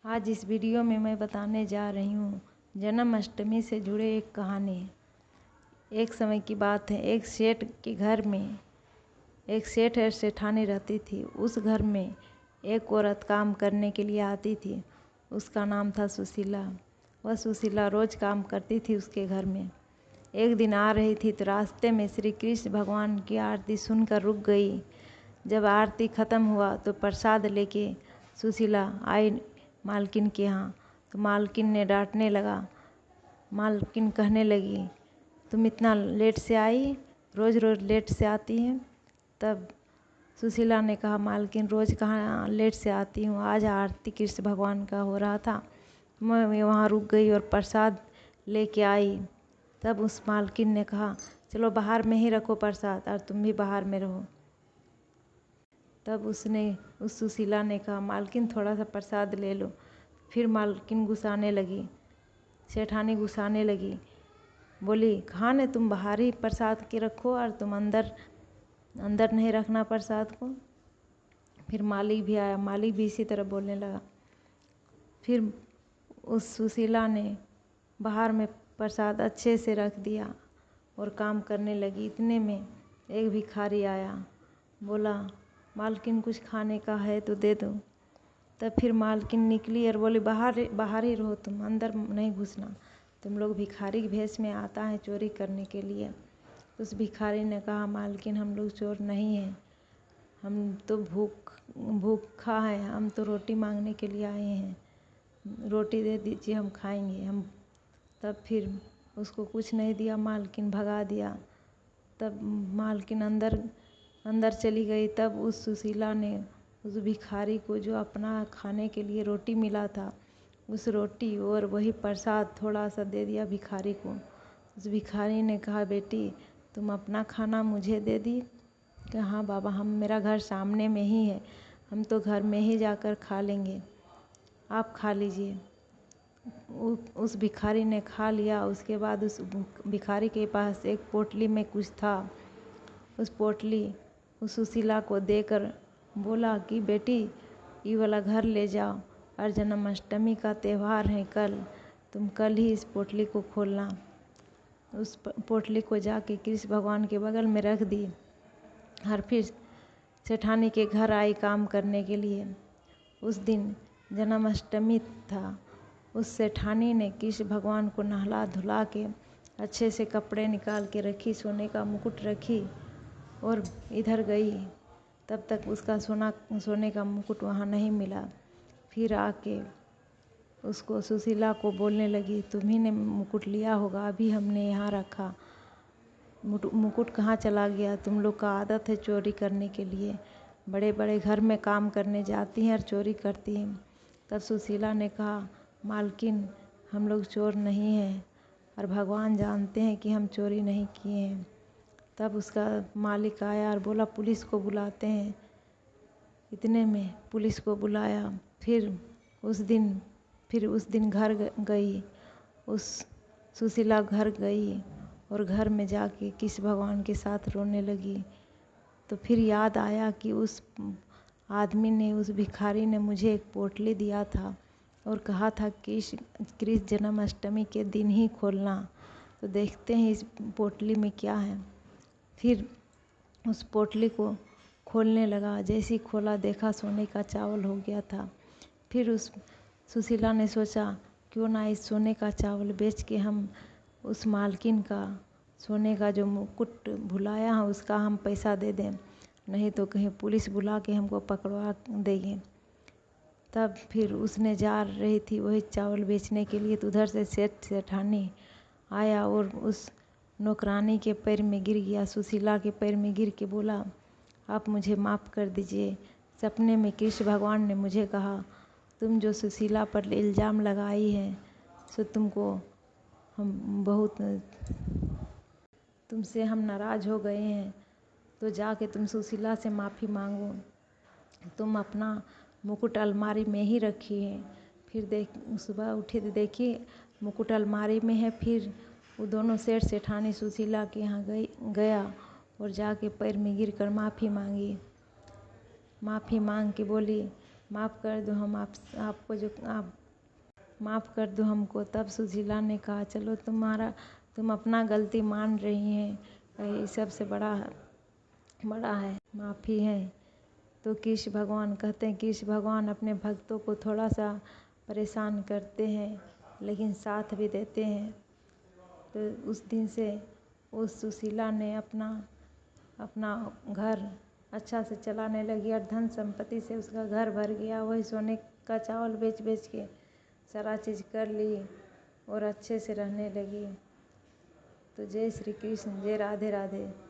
आज इस वीडियो में मैं बताने जा रही हूँ जन्माष्टमी से जुड़े एक कहानी। एक समय की बात है, एक सेठ के घर में एक सेठ और सेठानी रहती थी। उस घर में एक औरत काम करने के लिए आती थी। उसका नाम था सुशीला। वह सुशीला रोज़ काम करती थी उसके घर में। एक दिन आ रही थी तो रास्ते में श्री कृष्ण भगवान की आरती सुनकर रुक गई। जब आरती ख़त्म हुआ तो प्रसाद लेके सुशीला आई मालकिन के यहाँ। तो मालकिन ने डांटने लगा। मालकिन कहने लगी, तुम इतना लेट से आई, रोज़ रोज़ लेट से आती हैं। तब सुशीला ने कहा, मालकिन रोज़ कहाँ लेट से आती हूँ, आज आरती कृष्ण भगवान का हो रहा था, मैं वहाँ रुक गई और प्रसाद लेके आई। तब उस मालकिन ने कहा, चलो बाहर में ही रखो प्रसाद और तुम भी बाहर में रहो। तब उस सुशीला ने कहा, मालकिन थोड़ा सा प्रसाद ले लो। फिर मालकिन गुस्साने लगी, सेठानी गुस्साने लगी, बोली, कहाँ ने तुम बाहर ही प्रसाद के रखो और तुम अंदर नहीं रखना प्रसाद को। फिर मालिक भी आया, मालिक भी इसी तरह बोलने लगा। फिर उस सुशीला ने बाहर में प्रसाद अच्छे से रख दिया और काम करने लगी। इतने में एक भिखारी आया, बोला, मालकिन कुछ खाने का है तो दे दो। तब फिर मालकिन निकली और बोली, बाहर ही रहो, तुम अंदर नहीं घुसना, तुम लोग भिखारी के भेष में आता है चोरी करने के लिए। उस भिखारी ने कहा, मालकिन हम लोग चोर नहीं हैं, हम तो भूखा है, हम तो रोटी मांगने के लिए आए हैं, रोटी दे दीजिए, हम खाएंगे हम। तब फिर उसको कुछ नहीं दिया, मालकिन भगा दिया। तब मालकिन अंदर चली गई। तब उस सुशीला ने उस भिखारी को, जो अपना खाने के लिए रोटी मिला था, उस रोटी और वही प्रसाद थोड़ा सा दे दिया भिखारी को। उस भिखारी ने कहा, बेटी तुम अपना खाना मुझे दे दी? कि हाँ बाबा, मेरा घर सामने में ही है, हम तो घर में ही जाकर खा लेंगे, आप खा लीजिए। उस भिखारी ने खा लिया। उसके बाद उस भिखारी के पास एक पोटली में कुछ था। उस पोटली उस सुशीला को देकर बोला कि बेटी ये वाला घर ले जाओ और जन्माष्टमी का त्यौहार है कल, तुम कल ही इस पोटली को खोलना। उस पोटली को जाके कृष्ण भगवान के बगल में रख दी और फिर सेठानी के घर आई काम करने के लिए। उस दिन जन्माष्टमी था। उस सेठानी ने कृष्ण भगवान को नहला धुला के अच्छे से कपड़े निकाल के रखी, सोने का मुकुट रखी और इधर गई। तब तक उसका सोने का मुकुट वहाँ नहीं मिला। फिर आके उसको सुशीला को बोलने लगी, तुम्ही ने मुकुट लिया होगा, अभी हमने यहाँ रखा, मुकुट कहाँ चला गया? तुम लोग का आदत है चोरी करने के लिए, बड़े बड़े घर में काम करने जाती हैं और चोरी करती हैं। तब सुशीला ने कहा, मालकिन हम लोग चोर नहीं हैं और भगवान जानते हैं कि हम चोरी नहीं किए हैं। तब उसका मालिक आया और बोला, पुलिस को बुलाते हैं। इतने में पुलिस को बुलाया। फिर उस दिन घर गई, उस सुशीला घर गई और घर में जाके कृष्ण भगवान के साथ रोने लगी। तो फिर याद आया कि उस आदमी ने, उस भिखारी ने मुझे एक पोटली दिया था और कहा था कि कृष्ण जन्माष्टमी के दिन ही खोलना। तो देखते हैं इस पोटली में क्या है। फिर उस पोटली को खोलने लगा। जैसे ही खोला, देखा सोने का चावल हो गया था। फिर उस सुशीला ने सोचा, क्यों ना इस सोने का चावल बेच के हम उस मालकिन का सोने का जो मुकुट भुलाया है उसका हम पैसा दे दें, नहीं तो कहीं पुलिस बुला के हमको पकड़वा देंगे। तब फिर उसने जा रही थी वही चावल बेचने के लिए, तो उधर से सेठानी आया और उस नौकरानी के पैर में गिर गया, सुशीला के पैर में गिर के बोला, आप मुझे माफ़ कर दीजिए। सपने में कृष्ण भगवान ने मुझे कहा, तुम जो सुशीला पर इल्ज़ाम लगाई है सो तुमसे हम नाराज़ हो गए हैं, तो जाके तुम सुशीला से माफ़ी मांगो। तुम अपना मुकुट अलमारी में ही रखी है। फिर सुबह उठी तो देखी मुकुट अलमारी में है। फिर वो दोनों सेठानी सुशीला के यहाँ गया और जाके पैर में गिरकर माफ़ी मांगी। माफ़ी मांग के बोली, माफ़ कर दो हम आपको जो आप माफ़ कर दो हमको। तब सुशीला ने कहा, चलो तुम अपना गलती मान रही हैं, ये सबसे बड़ा है माफ़ी है। तो कृष्ण भगवान कहते हैं, कृष्ण भगवान अपने भक्तों को थोड़ा सा परेशान करते हैं लेकिन साथ भी देते हैं। तो उस दिन से उस सुशीला ने अपना घर अच्छा से चलाने लगी और धन संपत्ति से उसका घर भर गया। वही सोने का चावल बेच बेच के सारा चीज़ कर ली और अच्छे से रहने लगी। तो जय श्री कृष्ण, जय राधे राधे।